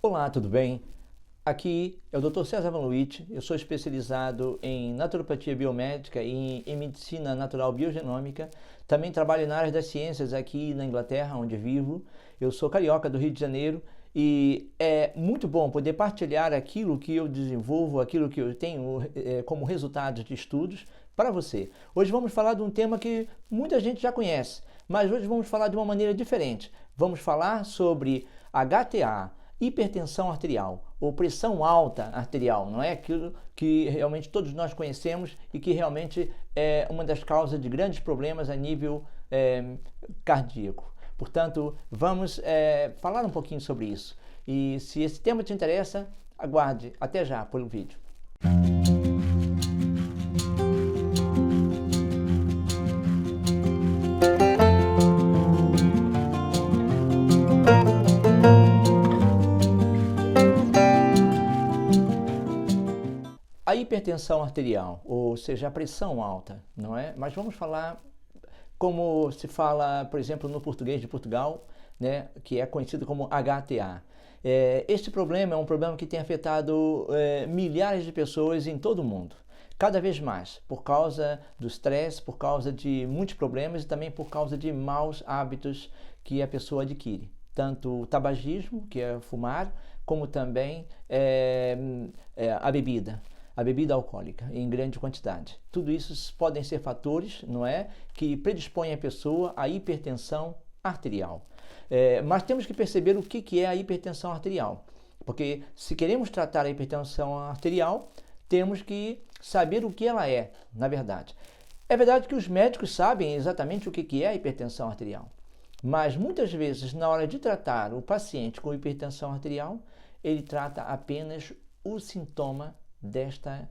Olá, tudo bem? Aqui é o Dr. César Vanucci, eu sou especializado em naturopatia biomédica e em medicina natural biogenômica. Também trabalho na área das ciências aqui na Inglaterra, onde vivo. Eu sou carioca do Rio de Janeiro e é muito bom poder partilhar aquilo que eu desenvolvo, aquilo que eu tenho como resultado de estudos para você. Hoje vamos falar de um tema que muita gente já conhece, mas hoje vamos falar de uma maneira diferente. Vamos falar sobre HTA, hipertensão arterial ou pressão alta arterial, não é aquilo que realmente todos nós conhecemos e que realmente é uma das causas de grandes problemas a nível cardíaco. Portanto, vamos falar um pouquinho sobre isso. E se esse tema te interessa, aguarde até já pelo vídeo. A hipertensão arterial, ou seja, a pressão alta, não é? Mas vamos falar como se fala, por exemplo, no português de Portugal, né, que é conhecido como HTA. Este problema é um problema que tem afetado milhares de pessoas em todo o mundo, cada vez mais, por causa do estresse, por causa de muitos problemas e também por causa de maus hábitos que a pessoa adquire. Tanto o tabagismo, que é fumar, como também a bebida alcoólica em grande quantidade. Tudo isso podem ser fatores, não é, que predispõem a pessoa à hipertensão arterial. Mas temos que perceber o que é a hipertensão arterial, porque se queremos tratar a hipertensão arterial, temos que saber o que ela é, na verdade. É verdade que os médicos sabem exatamente o que é a hipertensão arterial, mas muitas vezes, na hora de tratar o paciente com hipertensão arterial, ele trata apenas o sintoma desta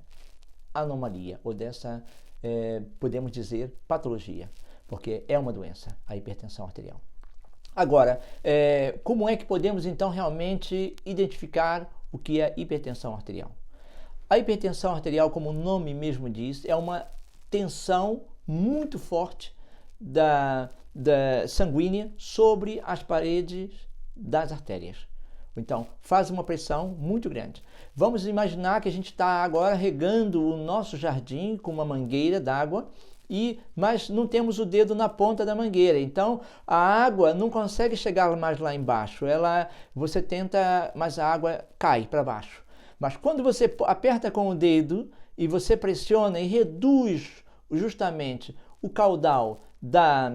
anomalia ou dessa, podemos dizer, patologia, porque é uma doença, a hipertensão arterial. Agora, como é que podemos então realmente identificar o que é hipertensão arterial? A hipertensão arterial, como o nome mesmo diz, é uma tensão muito forte da sanguínea sobre as paredes das artérias. Então, faz uma pressão muito grande. Vamos imaginar que a gente está agora regando o nosso jardim com uma mangueira d'água, mas não temos o dedo na ponta da mangueira. Então, a água não consegue chegar mais lá embaixo. Você tenta, mas a água cai para baixo. Mas quando você aperta com o dedo e você pressiona e reduz justamente o caudal da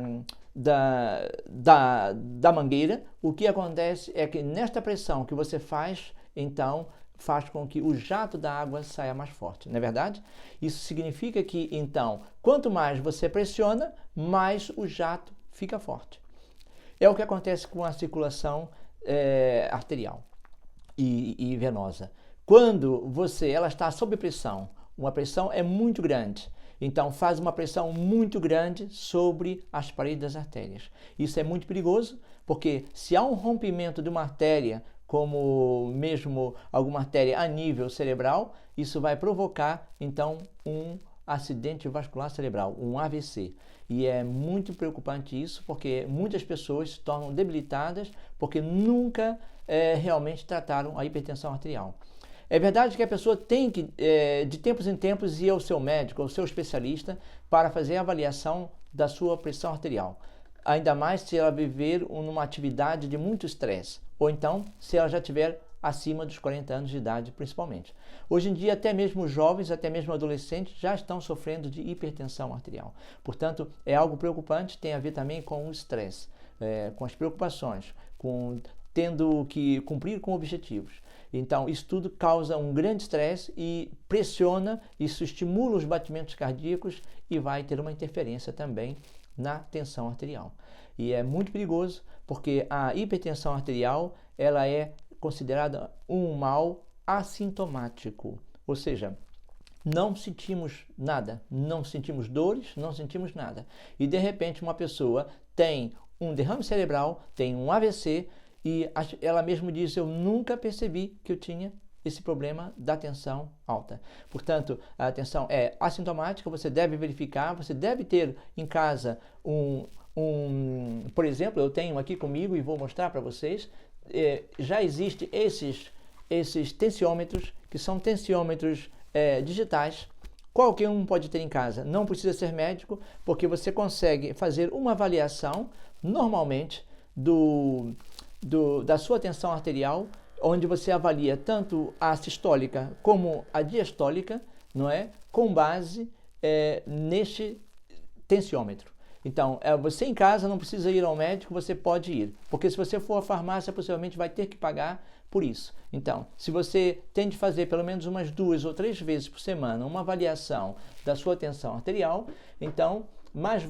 mangueira, o que acontece é que nesta pressão que você faz, então faz com que o jato da água saia mais forte, não é verdade? Isso significa que, então, quanto mais você pressiona, mais o jato fica forte. É o que acontece com a circulação arterial e venosa. Quando ela está sob pressão, uma pressão é muito grande, então faz uma pressão muito grande sobre as paredes das artérias. Isso é muito perigoso, porque se há um rompimento de uma artéria, como mesmo alguma artéria a nível cerebral, isso vai provocar então um acidente vascular cerebral, um AVC. E é muito preocupante isso, porque muitas pessoas se tornam debilitadas porque nunca realmente trataram a hipertensão arterial. É verdade que a pessoa tem que, de tempos em tempos, ir ao seu médico, ao seu especialista, para fazer a avaliação da sua pressão arterial. Ainda mais se ela viver numa atividade de muito estresse, ou então se ela já tiver acima dos 40 anos de idade, principalmente. Hoje em dia, até mesmo jovens, até mesmo adolescentes, já estão sofrendo de hipertensão arterial. Portanto, é algo preocupante, tem a ver também com o estresse, com as preocupações, tendo que cumprir com objetivos. Então, isso tudo causa um grande estresse e pressiona, isso estimula os batimentos cardíacos e vai ter uma interferência também na tensão arterial. E é muito perigoso porque a hipertensão arterial ela é considerada um mal assintomático, ou seja, não sentimos nada, não sentimos dores, não sentimos nada. E de repente uma pessoa tem um derrame cerebral, tem um AVC, e ela mesma diz, eu nunca percebi que eu tinha esse problema da tensão alta. Portanto, a tensão é assintomática, você deve verificar, você deve ter em casa por exemplo, eu tenho aqui comigo e vou mostrar para vocês, já existem esses tensiômetros, que são tensiômetros digitais. Qualquer um pode ter em casa, não precisa ser médico, porque você consegue fazer uma avaliação normalmente da sua tensão arterial, onde você avalia tanto a sistólica como a diastólica, não é? Com base neste tensiômetro. Então, você em casa não precisa ir ao médico, você pode ir, porque se você for à farmácia, possivelmente vai ter que pagar por isso. Então, se você tem de fazer pelo menos umas 2 ou 3 vezes por semana uma avaliação da sua tensão arterial, então mais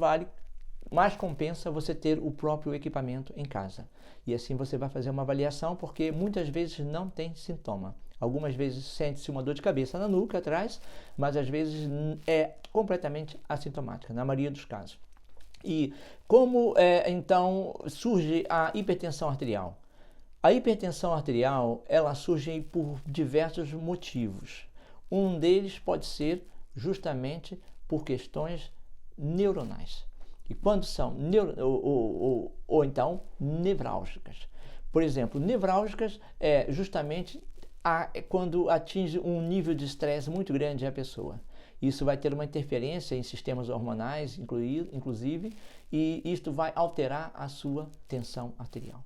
compensa você ter o próprio equipamento em casa. E assim você vai fazer uma avaliação, porque muitas vezes não tem sintoma. Algumas vezes sente-se uma dor de cabeça na nuca atrás, mas às vezes é completamente assintomática, na maioria dos casos. E como então surge a hipertensão arterial? A hipertensão arterial, ela surge por diversos motivos. Um deles pode ser justamente por questões neuronais. E quando são ou então nevrálgicas. Por exemplo, nevrálgicas é justamente quando atinge um nível de estresse muito grande a pessoa. Isso vai ter uma interferência em sistemas hormonais, inclusive, e isto vai alterar a sua tensão arterial.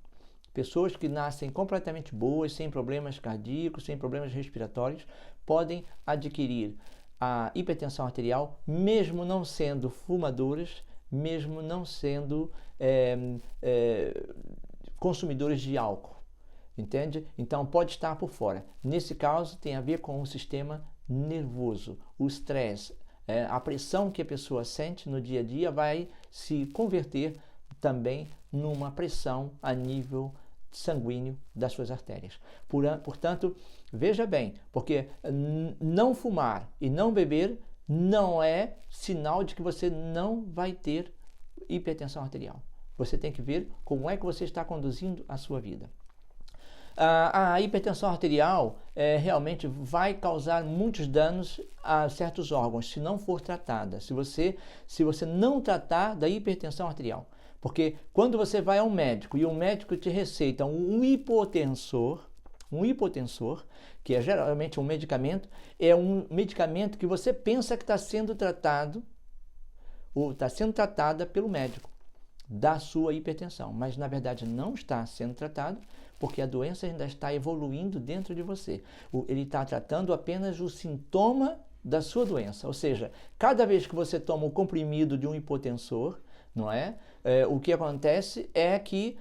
Pessoas que nascem completamente boas, sem problemas cardíacos, sem problemas respiratórios, podem adquirir a hipertensão arterial, mesmo não sendo fumadoras, mesmo não sendo consumidores de álcool, entende? Então pode estar por fora. Nesse caso tem a ver com o sistema nervoso, o estresse, a pressão que a pessoa sente no dia a dia vai se converter também numa pressão a nível sanguíneo das suas artérias. Portanto, veja bem, porque não fumar e não beber não é sinal de que você não vai ter hipertensão arterial. Você tem que ver como é que você está conduzindo a sua vida. A hipertensão arterial realmente vai causar muitos danos a certos órgãos se não for tratada, se você não tratar da hipertensão arterial. Porque quando você vai ao médico e o médico te receita um hipotensor, que é geralmente um medicamento, é um medicamento que você pensa que está sendo tratado, ou está sendo tratada pelo médico da sua hipertensão, mas na verdade não está sendo tratado, porque a doença ainda está evoluindo dentro de você. Ele está tratando apenas o sintoma da sua doença, ou seja, cada vez que você toma o comprimido de um hipotensor, não é? O que acontece é que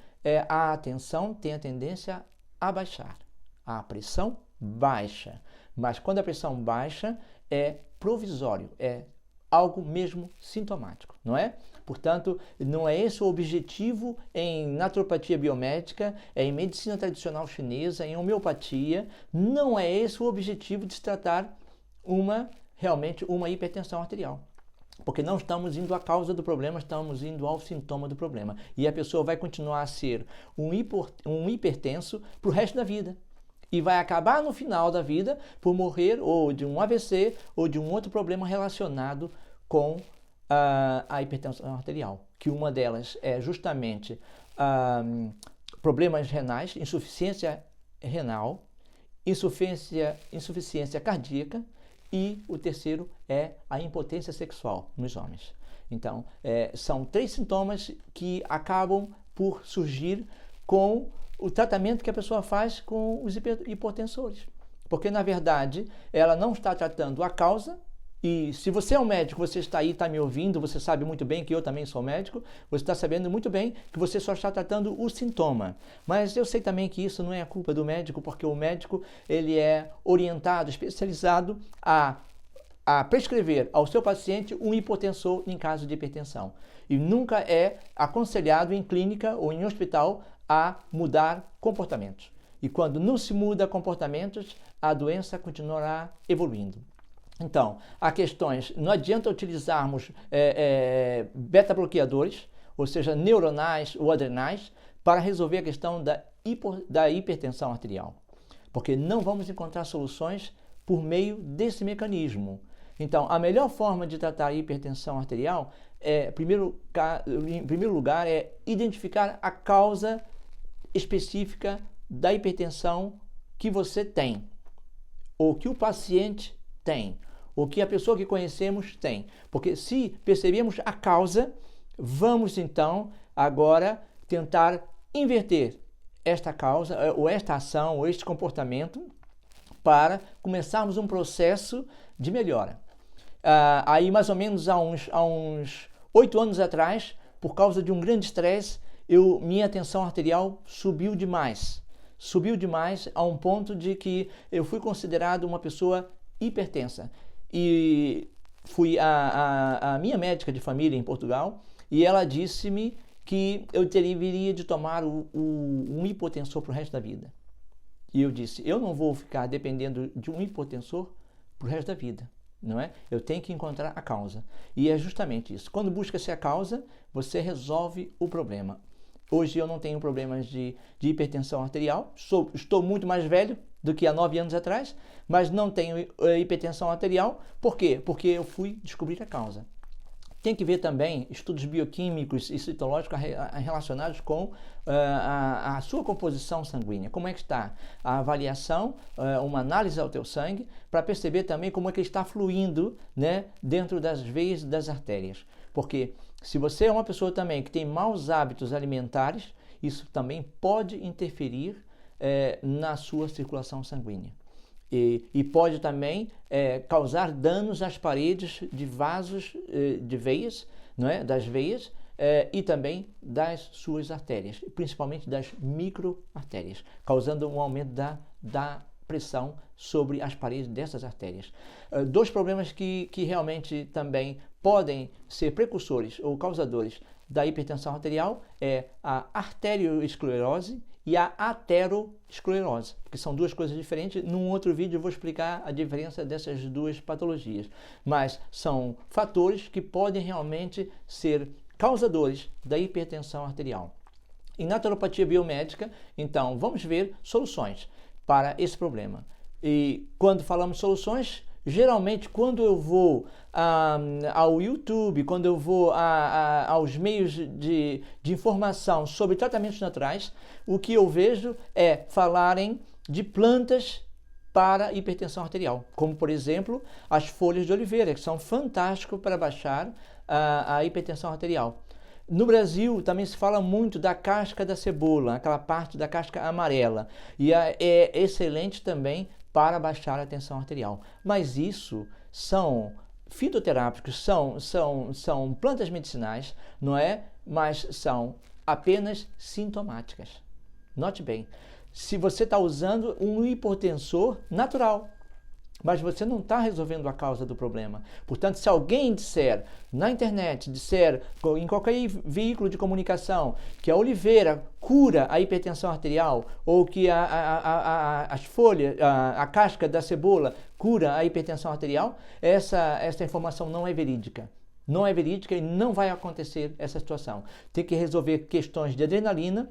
a tensão tem a tendência a baixar, a pressão baixa, mas quando a pressão baixa é provisório, é algo mesmo sintomático, não é? Portanto, não é esse o objetivo em naturopatia biomédica, em medicina tradicional chinesa, em homeopatia, não é esse o objetivo de se tratar realmente uma hipertensão arterial. Porque não estamos indo à causa do problema, estamos indo ao sintoma do problema. E a pessoa vai continuar a ser um hipertenso para o resto da vida. E vai acabar no final da vida por morrer ou de um AVC ou de um outro problema relacionado com a hipertensão arterial. Que uma delas é justamente problemas renais, insuficiência renal, insuficiência cardíaca, e o terceiro é a impotência sexual nos homens. Então, são 3 sintomas que acabam por surgir com o tratamento que a pessoa faz com os hipotensores. Porque, na verdade, ela não está tratando a causa. E se você é um médico, você está aí, está me ouvindo, você sabe muito bem que eu também sou médico, você está sabendo muito bem que você só está tratando o sintoma. Mas eu sei também que isso não é a culpa do médico, porque o médico ele é orientado, especializado a prescrever ao seu paciente um hipotensor em caso de hipertensão. E nunca é aconselhado em clínica ou em hospital a mudar comportamentos. E quando não se muda comportamentos, a doença continuará evoluindo. Então, há questões, não adianta utilizarmos beta-bloqueadores, ou seja, neuronais ou adrenais, para resolver a questão da hipertensão arterial. Porque não vamos encontrar soluções por meio desse mecanismo. Então, a melhor forma de tratar a hipertensão arterial, em primeiro lugar, é identificar a causa específica da hipertensão que você tem, ou que o paciente tem, ou que a pessoa que conhecemos tem. Porque se percebemos a causa, vamos então agora tentar inverter esta causa, ou esta ação, ou este comportamento, para começarmos um processo de melhora. Aí mais ou menos há uns 8 anos atrás, por causa de um grande estresse, minha tensão arterial subiu demais a um ponto de que eu fui considerado uma pessoa hipertensa. E fui à minha médica de família em Portugal e ela disse-me que eu deveria de tomar um hipotensor para o resto da vida. E eu disse, eu não vou ficar dependendo de um hipotensor para o resto da vida, não é? Eu tenho que encontrar a causa. E é justamente isso. Quando busca-se a causa, você resolve o problema. Hoje eu não tenho problemas de hipertensão arterial, estou muito mais velho do que há 9 anos atrás, mas não tenho hipertensão arterial. Por quê? Porque eu fui descobrir a causa. Tem que ver também estudos bioquímicos e citológicos relacionados com a sua composição sanguínea. Como é que está a avaliação, uma análise ao teu sangue, para perceber também como é que ele está fluindo, né, dentro das veias e das artérias. Porque se você é uma pessoa também que tem maus hábitos alimentares, isso também pode interferir na sua circulação sanguínea. E pode também causar danos às paredes de vasos de veias, não é? Das veias e também das suas artérias, principalmente das microartérias, causando um aumento da pressão sobre as paredes dessas artérias. 2 problemas que realmente também podem ser precursores ou causadores da hipertensão arterial é a arteriosclerose e a aterosclerose, que são 2 coisas diferentes. Num outro vídeo eu vou explicar a diferença dessas 2 patologias, mas são fatores que podem realmente ser causadores da hipertensão arterial. Em naturopatia biomédica, então, vamos ver soluções para esse problema. E quando falamos soluções, geralmente quando eu vou ao YouTube, quando eu vou aos meios de informação sobre tratamentos naturais, o que eu vejo é falarem de plantas para hipertensão arterial, como por exemplo as folhas de oliveira, que são fantásticas para baixar a hipertensão arterial. No Brasil também se fala muito da casca da cebola, aquela parte da casca amarela, e é excelente também para baixar a tensão arterial. Mas isso são fitoterápicos, são plantas medicinais, não é? Mas são apenas sintomáticas. Note bem, se você está usando um hipotensor natural, mas você não está resolvendo a causa do problema. Portanto, se alguém disser na internet, disser em qualquer veículo de comunicação que a oliveira cura a hipertensão arterial ou que as folhas, a casca da cebola cura a hipertensão arterial, essa informação não é verídica. Não é verídica e não vai acontecer essa situação. Tem que resolver questões de adrenalina,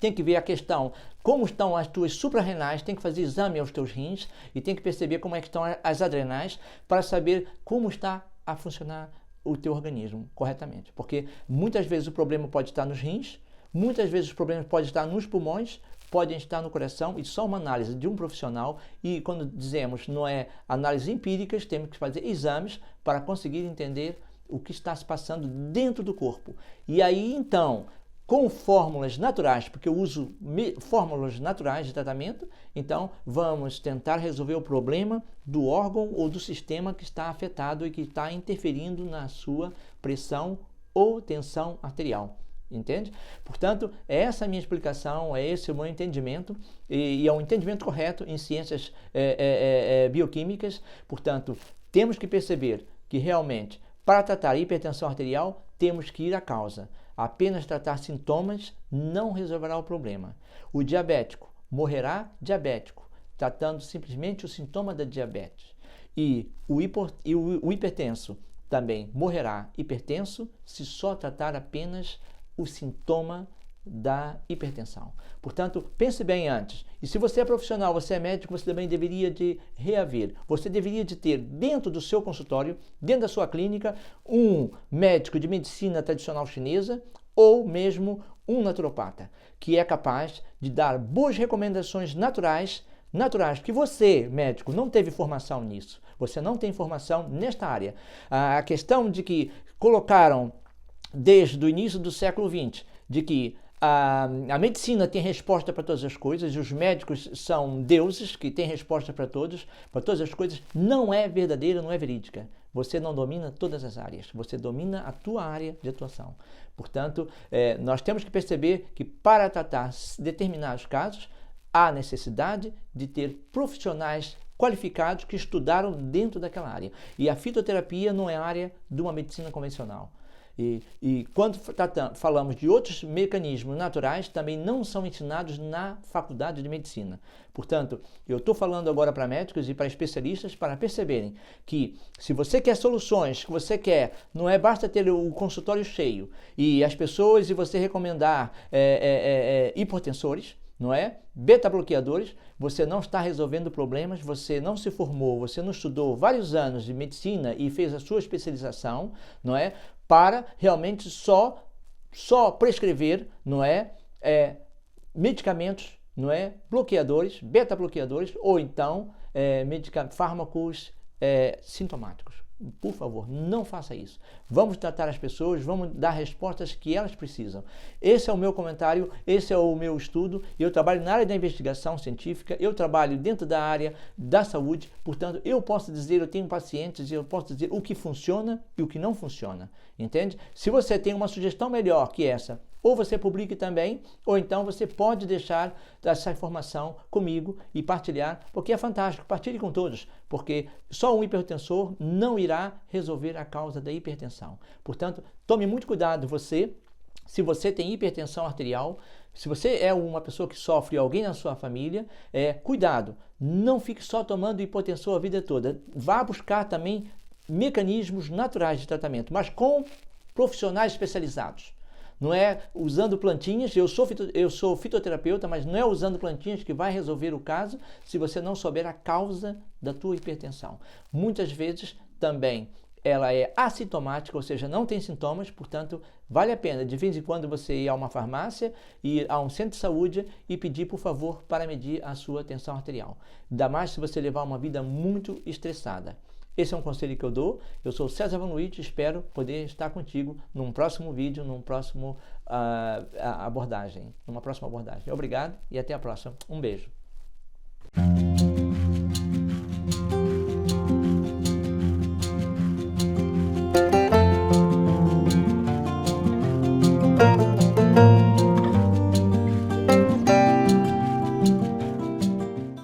tem que ver a questão, como estão as tuas suprarrenais, tem que fazer exame aos teus rins e tem que perceber como é que estão as adrenais para saber como está a funcionar o teu organismo corretamente. Porque muitas vezes o problema pode estar nos rins, muitas vezes os problemas podem estar nos pulmões, podem estar no coração, e só uma análise de um profissional, e quando dizemos não é análise empíricas, temos que fazer exames para conseguir entender o que está se passando dentro do corpo. E aí então, com fórmulas naturais, porque eu uso fórmulas naturais de tratamento, então vamos tentar resolver o problema do órgão ou do sistema que está afetado e que está interferindo na sua pressão ou tensão arterial. Entende? Portanto, essa é a minha explicação, é esse o meu entendimento, e é um entendimento correto em ciências bioquímicas. Portanto, temos que perceber que realmente, para tratar a hipertensão arterial, temos que ir à causa. Apenas tratar sintomas não resolverá o problema. O diabético morrerá diabético, tratando simplesmente o sintoma da diabetes. E o hipertenso também morrerá hipertenso se só tratar apenas o sintoma da hipertensão. Portanto, pense bem antes. E se você é profissional, você é médico, você também deveria de reaver. Você deveria de ter dentro do seu consultório, dentro da sua clínica, um médico de medicina tradicional chinesa ou mesmo um naturopata, que é capaz de dar boas recomendações naturais, porque você, médico, não teve formação nisso. Você não tem formação nesta área. A questão de que colocaram desde o início do século XX, de que a medicina tem resposta para todas as coisas e os médicos são deuses que têm resposta para todas as coisas, não é verdadeira, não é verídica. Você não domina todas as áreas, você domina a tua área de atuação. Portanto, nós temos que perceber que para tratar determinados casos, há necessidade de ter profissionais qualificados que estudaram dentro daquela área. E a fitoterapia não é área de uma medicina convencional. E quando falamos de outros mecanismos naturais, também não são ensinados na faculdade de medicina. Portanto, eu estou falando agora para médicos e para especialistas para perceberem que se você quer soluções, que você quer, não é basta ter o consultório cheio e as pessoas e você recomendar hipotensores, não é? Beta-bloqueadores, você não está resolvendo problemas, você não se formou, você não estudou vários anos de medicina e fez a sua especialização, não é? Para realmente só prescrever, não é? Medicamentos, não é? Bloqueadores, beta-bloqueadores ou então fármacos sintomáticos. Por favor, não faça isso. Vamos tratar as pessoas, vamos dar respostas que elas precisam. Esse é o meu comentário, esse é o meu estudo. Eu trabalho na área da investigação científica, eu trabalho dentro da área da saúde, portanto, eu posso dizer, eu tenho pacientes e eu posso dizer o que funciona e o que não funciona, entende? Se você tem uma sugestão melhor que essa, ou você publique também, ou então você pode deixar essa informação comigo e partilhar, porque é fantástico, partilhe com todos, porque só um hipertensor não irá resolver a causa da hipertensão. Portanto, tome muito cuidado se você tem hipertensão arterial, se você é uma pessoa que sofre alguém na sua família, cuidado, não fique só tomando hipotensor a vida toda, vá buscar também mecanismos naturais de tratamento, mas com profissionais especializados. Não é usando plantinhas, eu sou fitoterapeuta, mas não é usando plantinhas que vai resolver o caso se você não souber a causa da tua hipertensão. Muitas vezes também ela é assintomática, ou seja, não tem sintomas, portanto, vale a pena de vez em quando você ir a uma farmácia, ir a um centro de saúde e pedir, por favor, para medir a sua tensão arterial. Ainda mais se você levar uma vida muito estressada. Esse é um conselho que eu dou. Eu sou César Vanucci, espero poder estar contigo num próximo vídeo, numa próxima abordagem. Obrigado e até a próxima. Um beijo.